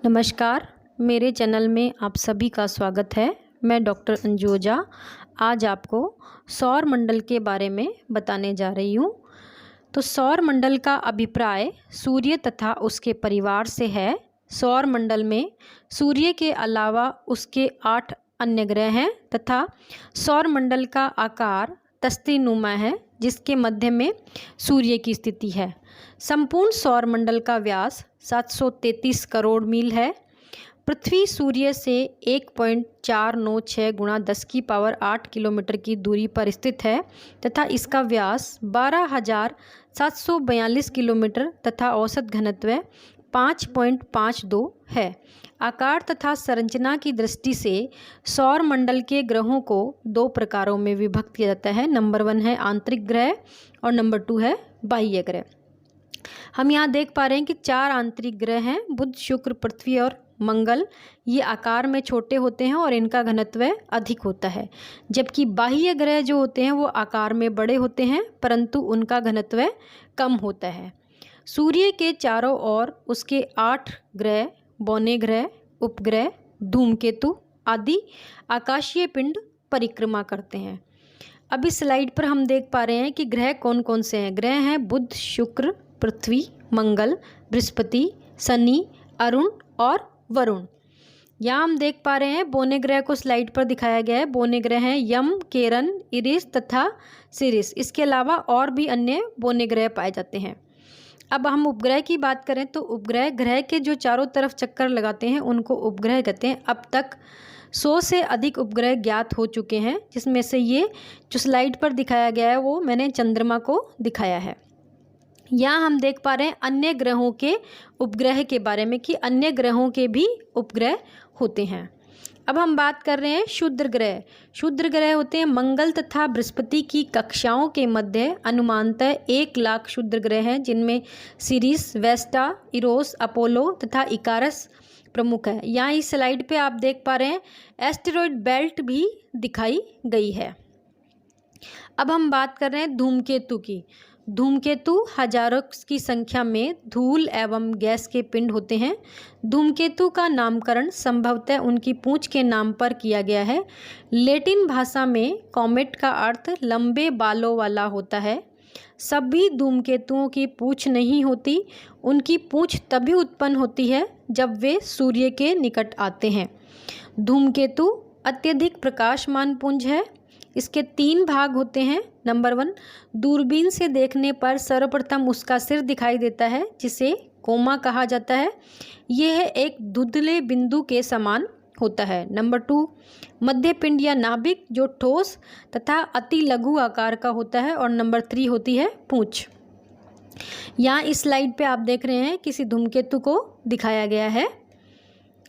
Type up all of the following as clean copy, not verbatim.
नमस्कार, मेरे चैनल में आप सभी का स्वागत है। मैं डॉक्टर अंजू ओझा आज आपको सौर मंडल के बारे में बताने जा रही हूँ। तो सौर मंडल का अभिप्राय सूर्य तथा उसके परिवार से है। सौर मंडल में सूर्य के अलावा उसके 8 अन्य ग्रह हैं तथा सौर मंडल का आकार तस्तीनुमा है, जिसके मध्य में सूर्य की स्थिति है। संपूर्ण सौर मंडल का व्यास 733 करोड़ मील है। पृथ्वी सूर्य से 1.496 गुणा 10⁸ किलोमीटर की दूरी पर स्थित है तथा इसका व्यास 12,742 किलोमीटर तथा औसत घनत्व 5.52 है। आकार तथा संरचना की दृष्टि से सौर मंडल के ग्रहों को 2 प्रकारों में विभक्त किया जाता है। नंबर 1 है आंतरिक ग्रह और नंबर 2 है बाह्य ग्रह। हम यहाँ देख पा रहे हैं कि 4 आंतरिक ग्रह हैं, बुध, शुक्र, पृथ्वी और मंगल। ये आकार में छोटे होते हैं और इनका घनत्व अधिक होता है, जबकि बाह्य ग्रह जो होते हैं वो आकार में बड़े होते हैं परंतु उनका घनत्व कम होता है। सूर्य के चारों ओर उसके 8 ग्रह, बौने ग्रह, उपग्रह, धूमकेतु आदि आकाशीय पिंड परिक्रमा करते हैं। अब इस स्लाइड पर हम देख पा रहे हैं कि ग्रह कौन कौन से हैं। ग्रह हैं बुध, शुक्र, पृथ्वी, मंगल, बृहस्पति, शनि, अरुण और वरुण। यहाँ हम देख पा रहे हैं बौने ग्रह को स्लाइड पर दिखाया गया है। बौने ग्रह हैं यम, केरन, इरिस तथा सिरिस। इसके अलावा और भी अन्य बौने ग्रह पाए जाते हैं। अब हम उपग्रह की बात करें तो उपग्रह ग्रह के जो चारों तरफ चक्कर लगाते हैं उनको उपग्रह कहते हैं। अब तक 100 से अधिक उपग्रह ज्ञात हो चुके हैं, जिसमें से ये जो स्लाइड पर दिखाया गया है वो मैंने चंद्रमा को दिखाया है। यहाँ हम देख पा रहे हैं अन्य ग्रहों के उपग्रह के बारे में कि अन्य ग्रहों के भी उपग्रह होते हैं। अब हम बात कर रहे हैं क्षुद्र ग्रह। क्षुद्र ग्रह होते हैं मंगल तथा बृहस्पति की कक्षाओं के मध्य अनुमानतः 1 लाख क्षुद्र ग्रह हैं, जिनमें सिरिस, वेस्टा, इरोस, अपोलो तथा इकारस प्रमुख है। यहाँ इस स्लाइड पे आप देख पा रहे हैं एस्टेरॉयड बेल्ट भी दिखाई गई है। अब हम बात कर रहे हैं धूमकेतु की। धूमकेतु हजारों की संख्या में धूल एवं गैस के पिंड होते हैं। धूमकेतु का नामकरण संभवतः उनकी पूंछ के नाम पर किया गया है। लैटिन भाषा में कॉमेट का अर्थ लंबे बालों वाला होता है। सभी धूमकेतुओं की पूंछ नहीं होती। उनकी पूंछ तभी उत्पन्न होती है जब वे सूर्य के निकट आते हैं। धूमकेतु अत्यधिक प्रकाशमान पुंज है। इसके 3 भाग होते हैं। नंबर 1, दूरबीन से देखने पर सर्वप्रथम उसका सिर दिखाई देता है, जिसे कोमा कहा जाता है। यह एक धुंधले बिंदु के समान होता है। नंबर 2, मध्य पिंड या नाभिक, जो ठोस तथा अति लघु आकार का होता है। और नंबर 3 होती है पूंछ। यहाँ इस स्लाइड पे आप देख रहे हैं किसी धूमकेतु को दिखाया गया है।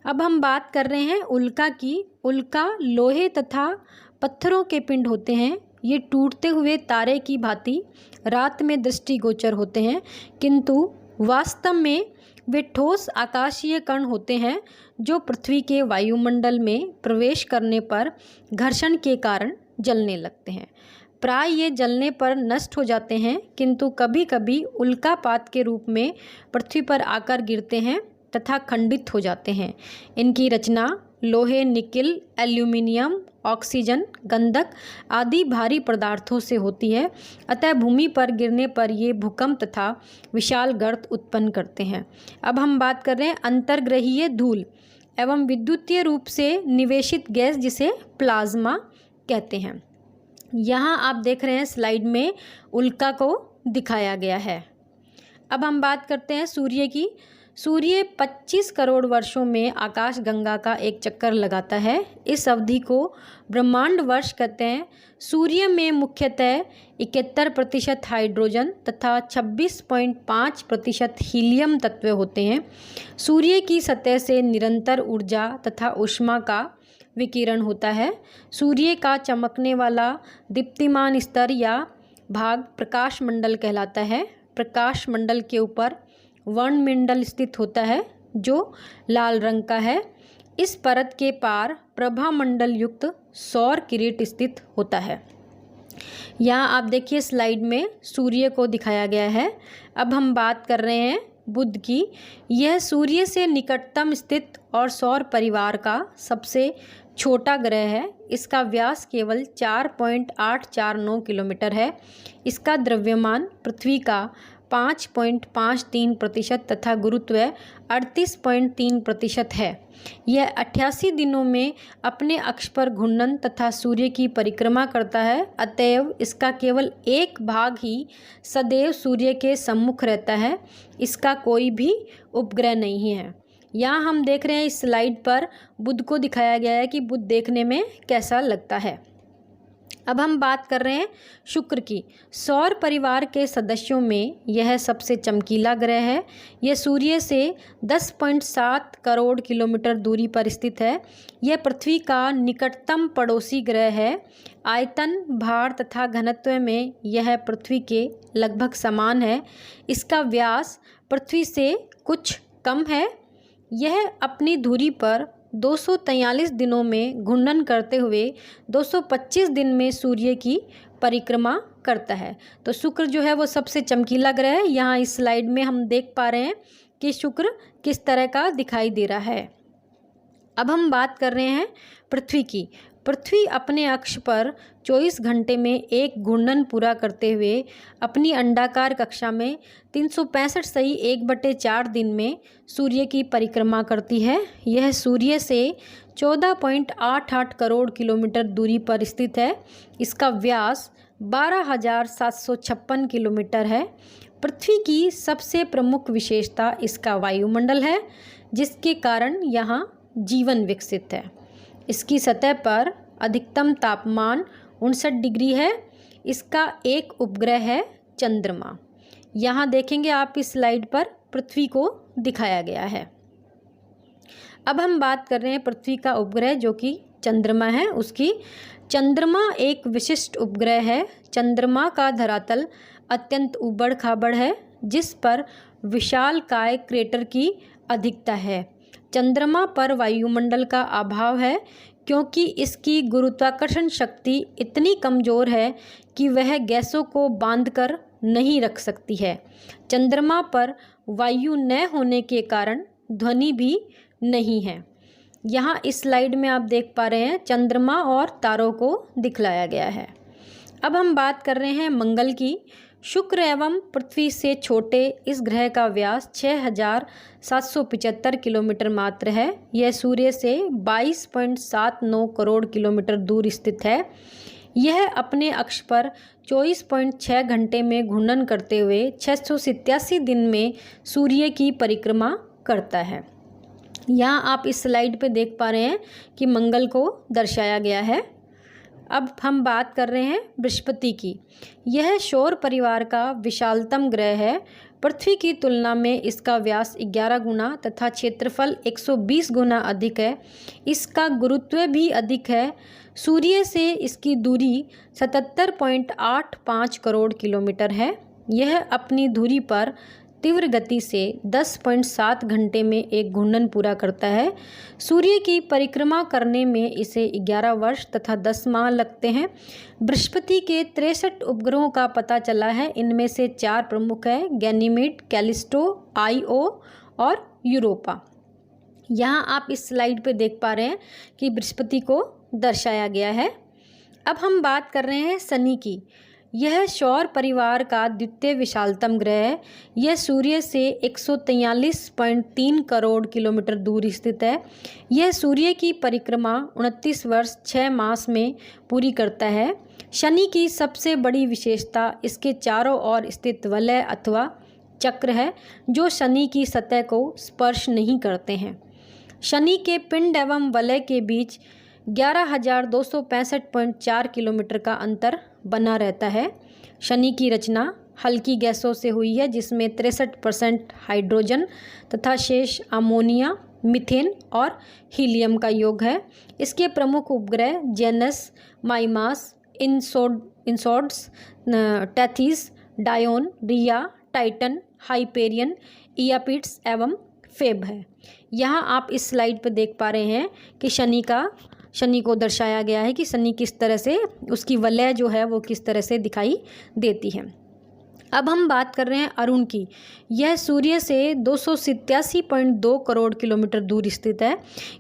अब हम बात कर रहे हैं उल्का की। उल्का लोहे तथा पत्थरों के पिंड होते हैं। ये टूटते हुए तारे की भांति रात में दृष्टिगोचर होते हैं, किंतु वास्तव में वे ठोस आकाशीय कण होते हैं जो पृथ्वी के वायुमंडल में प्रवेश करने पर घर्षण के कारण जलने लगते हैं। प्राय ये जलने पर नष्ट हो जाते हैं, किंतु कभी कभी उल्कापात के रूप में पृथ्वी पर आकर गिरते हैं तथा खंडित हो जाते हैं। इनकी रचना लोहे, निकिल, एल्यूमिनियम, ऑक्सीजन, गंधक आदि भारी पदार्थों से होती है। अतः भूमि पर गिरने पर ये भूकंप तथा विशाल गर्त उत्पन्न करते हैं। अब हम बात कर रहे हैं अंतर्ग्रहीय धूल एवं विद्युतीय रूप से निवेशित गैस, जिसे प्लाज्मा कहते हैं। यहाँ आप देख रहे हैं स्लाइड में उल्का को दिखाया गया है। अब हम बात करते हैं सूर्य की। सूर्य 25 करोड़ वर्षों में आकाश गंगा का एक चक्कर लगाता है। इस अवधि को ब्रह्मांड वर्ष कहते हैं। सूर्य में मुख्यतः 71% हाइड्रोजन तथा 26.5% हीलियम तत्व होते हैं। सूर्य की सतह से निरंतर ऊर्जा तथा ऊष्मा का विकिरण होता है। सूर्य का चमकने वाला दीप्तिमान स्तर या भाग प्रकाश मंडल कहलाता है। प्रकाश मंडल के ऊपर वर्णमंडल स्थित होता है, जो लाल रंग का है। इस परत के पार प्रभामंडल युक्त सौर किरीट स्थित होता है। यहाँ आप देखिए स्लाइड में सूर्य को दिखाया गया है। अब हम बात कर रहे हैं बुध की। यह सूर्य से निकटतम स्थित और सौर परिवार का सबसे छोटा ग्रह है। इसका व्यास केवल 4.849 किलोमीटर है। इसका द्रव्यमान पृथ्वी का 5.53% तथा गुरुत्व 38.3% है। यह 88 दिनों में अपने अक्ष पर घूर्णन तथा सूर्य की परिक्रमा करता है। अतएव इसका केवल एक भाग ही सदैव सूर्य के सम्मुख रहता है। इसका कोई भी उपग्रह नहीं है। यहाँ हम देख रहे हैं इस स्लाइड पर बुध को दिखाया गया है कि बुध देखने में कैसा लगता है। अब हम बात कर रहे हैं शुक्र की। सौर परिवार के सदस्यों में यह सबसे चमकीला ग्रह है। यह सूर्य से 10.7 करोड़ किलोमीटर दूरी पर स्थित है। यह पृथ्वी का निकटतम पड़ोसी ग्रह है। आयतन, भार तथा घनत्व में यह पृथ्वी के लगभग समान है। इसका व्यास पृथ्वी से कुछ कम है। यह अपनी धुरी पर 243 दिनों में घूर्णन करते हुए 225 दिन में सूर्य की परिक्रमा करता है। तो शुक्र जो है वो सबसे चमकीला ग्रह है। यहाँ इस स्लाइड में हम देख पा रहे हैं कि शुक्र किस तरह का दिखाई दे रहा है। अब हम बात कर रहे हैं पृथ्वी की। पृथ्वी अपने अक्ष पर 24 घंटे में एक घूर्णन पूरा करते हुए अपनी अंडाकार कक्षा में 365 सही 1/4 दिन में सूर्य की परिक्रमा करती है। यह सूर्य से 14.88 करोड़ किलोमीटर दूरी पर स्थित है। इसका व्यास 12,756 किलोमीटर है। पृथ्वी की सबसे प्रमुख विशेषता इसका वायुमंडल है, जिसके कारण यहाँ जीवन विकसित है। इसकी सतह पर अधिकतम तापमान 59 डिग्री है। इसका एक उपग्रह है चंद्रमा। यहाँ देखेंगे आप इस स्लाइड पर पृथ्वी को दिखाया गया है। अब हम बात कर रहे हैं पृथ्वी का उपग्रह जो कि चंद्रमा है उसकी। चंद्रमा एक विशिष्ट उपग्रह है। चंद्रमा का धरातल अत्यंत ऊबड़ खाबड़ है, जिस पर विशालकाय क्रेटर की अधिकता है। चंद्रमा पर वायुमंडल का अभाव है, क्योंकि इसकी गुरुत्वाकर्षण शक्ति इतनी कमज़ोर है कि वह गैसों को बांधकर नहीं रख सकती है। चंद्रमा पर वायु न होने के कारण ध्वनि भी नहीं है। यहाँ इस स्लाइड में आप देख पा रहे हैं चंद्रमा और तारों को दिखलाया गया है। अब हम बात कर रहे हैं मंगल की। शुक्र एवं पृथ्वी से छोटे इस ग्रह का व्यास 6,775 किलोमीटर मात्र है। यह सूर्य से 22.79 करोड़ किलोमीटर दूर स्थित है। यह अपने अक्ष पर 24.6 घंटे में घूर्णन करते हुए 687 दिन में सूर्य की परिक्रमा करता है। यहाँ आप इस स्लाइड पे देख पा रहे हैं कि मंगल को दर्शाया गया है। अब हम बात कर रहे हैं बृहस्पति की। यह सौर परिवार का विशालतम ग्रह है। पृथ्वी की तुलना में इसका व्यास 11 गुना तथा क्षेत्रफल 120 गुना अधिक है। इसका गुरुत्व भी अधिक है। सूर्य से इसकी दूरी 77.85 करोड़ किलोमीटर है। यह अपनी धुरी पर तीव्र गति से 10.7 घंटे में एक घूर्णन पूरा करता है। सूर्य की परिक्रमा करने में इसे 11 वर्ष तथा 10 माह लगते हैं। बृहस्पति के 63 उपग्रहों का पता चला है। इनमें से 4 प्रमुख हैं: गैनीमेड, कैलिस्टो, आईओ और यूरोपा। यहाँ आप इस स्लाइड पे देख पा रहे हैं कि बृहस्पति को दर्शाया गया है। अब हम बात कर रहे हैं शनि की। यह सौर परिवार का द्वितीय विशालतम ग्रह है। यह सूर्य से 143.3 करोड़ किलोमीटर दूर स्थित है। यह सूर्य की परिक्रमा 29 वर्ष 6 मास में पूरी करता है। शनि की सबसे बड़ी विशेषता इसके चारों ओर स्थित वलय अथवा चक्र है, जो शनि की सतह को स्पर्श नहीं करते हैं। शनि के पिंड एवं वलय के बीच 11,265.4 किलोमीटर का अंतर बना रहता है। शनि की रचना हल्की गैसों से हुई है, जिसमें 63% हाइड्रोजन तथा शेष अमोनिया, मीथेन और हीलियम का योग है। इसके प्रमुख उपग्रह जेनस, माइमास, इनसोड्स, टेथिस, डायोन, रिया, टाइटन, हाइपेरियन, इयापिट्स एवं फेब है। यहाँ आप इस स्लाइड पर देख पा रहे हैं कि शनि को दर्शाया गया है कि शनि किस तरह से, उसकी वलय जो है वो किस तरह से दिखाई देती है। अब हम बात कर रहे हैं अरुण की। यह सूर्य से 287.2 करोड़ किलोमीटर दूर स्थित है।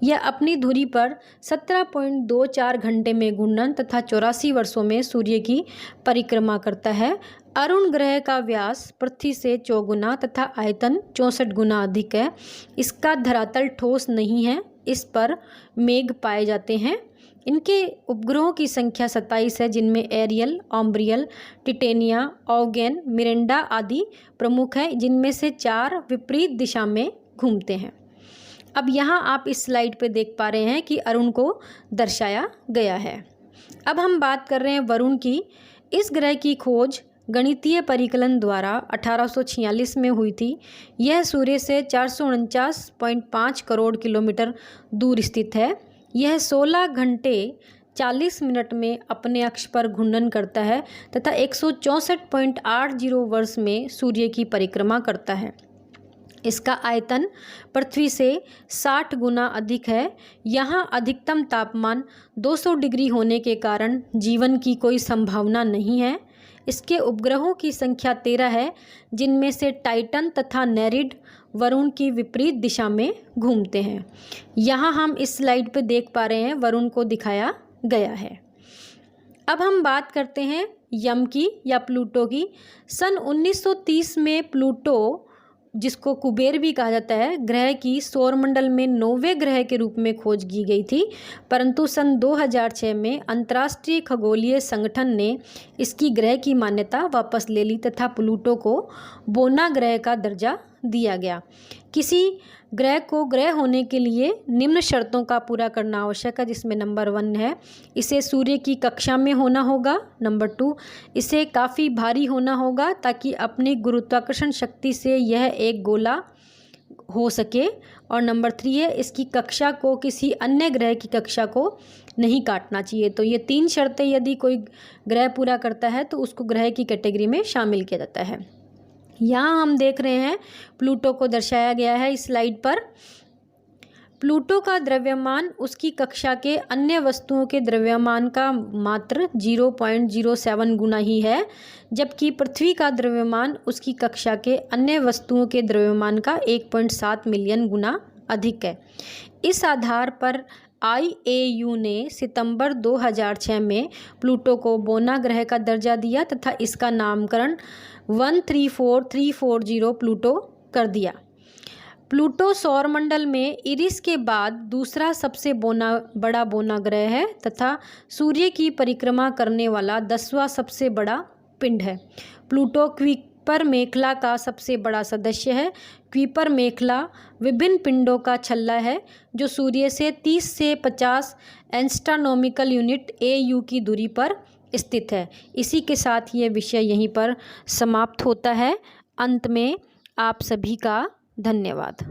यह अपनी धुरी पर 17.24 घंटे में घूर्णन तथा 84 वर्षों में सूर्य की परिक्रमा करता है। अरुण ग्रह का व्यास पृथ्वी से 4 गुना तथा आयतन 64 गुना अधिक है। इसका धरातल ठोस नहीं है। इस पर मेघ पाए जाते हैं। इनके उपग्रहों की संख्या 27 है, जिनमें एरियल, ऑम्ब्रियल, टिटेनिया, ऑगेन, मिरेंडा आदि प्रमुख है, जिनमें से 4 विपरीत दिशा में घूमते हैं। अब यहाँ आप इस स्लाइड पे देख पा रहे हैं कि अरुण को दर्शाया गया है। अब हम बात कर रहे हैं वरुण की। इस ग्रह की खोज गणितीय परिकलन द्वारा 1846 में हुई थी। यह सूर्य से 449.5 करोड़ किलोमीटर दूर स्थित है। यह 16 घंटे 40 मिनट में अपने अक्ष पर घूर्णन करता है तथा 164.80 वर्ष में सूर्य की परिक्रमा करता है। इसका आयतन पृथ्वी से 60 गुना अधिक है। यहाँ अधिकतम तापमान 200 डिग्री होने के कारण जीवन की कोई संभावना नहीं है। इसके उपग्रहों की संख्या 13 है, जिनमें से टाइटन तथा नेरिड वरुण की विपरीत दिशा में घूमते हैं। यहाँ हम इस स्लाइड पे देख पा रहे हैं वरुण को दिखाया गया है। अब हम बात करते हैं यम की या प्लूटो की। सन 1930 में प्लूटो, जिसको कुबेर भी कहा जाता है, ग्रह की सौरमंडल में 9वें ग्रह के रूप में खोज की गई थी, परंतु सन 2006 में अंतर्राष्ट्रीय खगोलीय संगठन ने इसकी ग्रह की मान्यता वापस ले ली तथा प्लूटो को बोना ग्रह का दर्जा दिया गया। किसी ग्रह को ग्रह होने के लिए निम्न शर्तों का पूरा करना आवश्यक है, जिसमें नंबर 1 है, इसे सूर्य की कक्षा में होना होगा। नंबर 2, इसे काफ़ी भारी होना होगा ताकि अपनी गुरुत्वाकर्षण शक्ति से यह एक गोला हो सके। और नंबर 3 है, इसकी कक्षा को किसी अन्य ग्रह की कक्षा को नहीं काटना चाहिए। तो ये 3 शर्तें यदि कोई ग्रह पूरा करता है तो उसको ग्रह की कैटेगरी में शामिल किया जाता है। यहाँ हम देख रहे हैं प्लूटो को दर्शाया गया है इस स्लाइड पर। प्लूटो का द्रव्यमान उसकी कक्षा के अन्य वस्तुओं के द्रव्यमान का मात्र 0.07 गुना ही है, जबकि पृथ्वी का द्रव्यमान उसकी कक्षा के अन्य वस्तुओं के द्रव्यमान का 1.7 मिलियन गुना अधिक है। इस आधार पर IAU ने सितंबर 2006 में प्लूटो को बोना ग्रह का दर्जा दिया तथा इसका नामकरण 134340 प्लूटो कर दिया। प्लूटो सौरमंडल में इरिस के बाद दूसरा सबसे बड़ा बोना ग्रह है तथा सूर्य की परिक्रमा करने वाला 10वां सबसे बड़ा पिंड है। प्लूटो क्वीपर मेखला का सबसे बड़ा सदस्य है। क्वीपर मेखला विभिन्न पिंडों का छल्ला है जो सूर्य से 30 से 50 एस्ट्रोनॉमिकल यूनिट AU की दूरी पर स्थित है। इसी के साथ ये विषय यहीं पर समाप्त होता है। अंत में आप सभी का धन्यवाद।